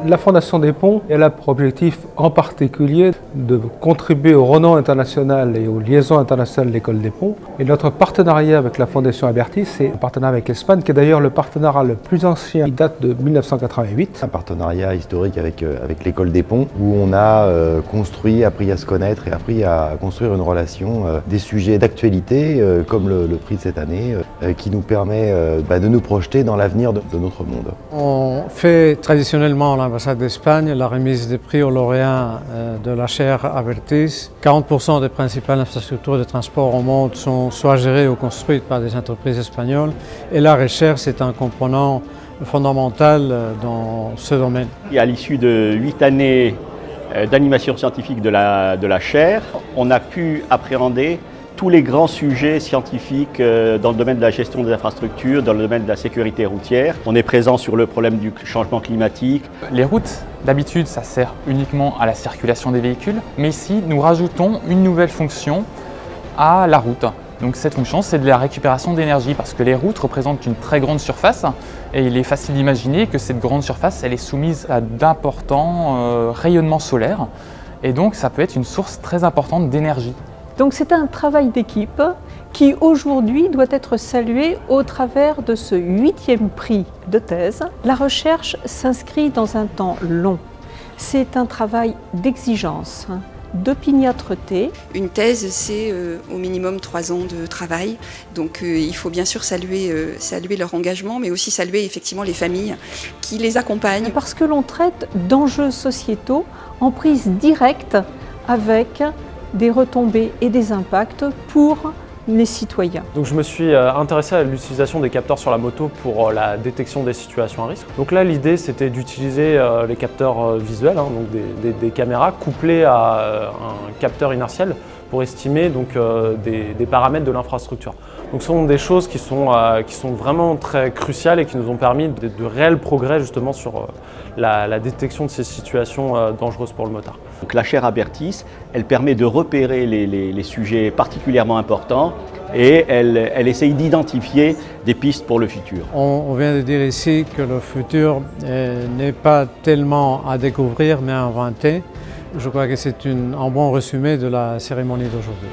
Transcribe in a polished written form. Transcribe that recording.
La Fondation des Ponts, elle a pour objectif en particulier de contribuer au renom international et aux liaisons internationales de l'École des Ponts. Et notre partenariat avec la Fondation Abertis, c'est un partenariat avec l'Espagne, qui est d'ailleurs le partenariat le plus ancien, il date de 1988. Un partenariat historique avec l'École des Ponts, où on a construit, appris à se connaître et appris à construire une relation, des sujets d'actualité, comme le prix de cette année, qui nous permet de nous projeter dans l'avenir de notre monde. On fait traditionnellement à l'ambassade d'Espagne la remise des prix aux lauréats de la chaire Abertis. 40% des principales infrastructures de transport au monde sont soit gérées ou construites par des entreprises espagnoles et la recherche est un component fondamental dans ce domaine. À l'issue de 8 années d'animation scientifique de la chaire, on a pu appréhender tous les grands sujets scientifiques dans le domaine de la gestion des infrastructures, dans le domaine de la sécurité routière. On est présent sur le problème du changement climatique. Les routes, d'habitude, ça sert uniquement à la circulation des véhicules, mais ici, nous rajoutons une nouvelle fonction à la route. Donc cette fonction, c'est de la récupération d'énergie parce que les routes représentent une très grande surface et il est facile d'imaginer que cette grande surface, elle est soumise à d'importants rayonnements solaires et donc ça peut être une source très importante d'énergie. Donc c'est un travail d'équipe qui aujourd'hui doit être salué au travers de ce 8e prix de thèse. La recherche s'inscrit dans un temps long. C'est un travail d'exigence, d'opiniâtreté. Une thèse, c'est au minimum 3 ans de travail. Donc il faut bien sûr saluer leur engagement, mais aussi saluer effectivement les familles qui les accompagnent. Parce que l'on traite d'enjeux sociétaux en prise directe avec des retombées et des impacts pour les citoyens. Donc je me suis intéressé à l'utilisation des capteurs sur la moto pour la détection des situations à risque. Donc là l'idée c'était d'utiliser les capteurs visuels, donc des caméras couplées à un capteur inertiel pour estimer donc, des paramètres de l'infrastructure. Donc ce sont des choses qui sont vraiment très cruciales et qui nous ont permis de réels progrès justement sur la détection de ces situations dangereuses pour le motard. Donc la chaire Abertis, elle permet de repérer les sujets particulièrement importants et elle essaye d'identifier des pistes pour le futur. On vient de dire ici que le futur n'est pas tellement à découvrir mais à inventer. Je crois que c'est un bon résumé de la cérémonie d'aujourd'hui.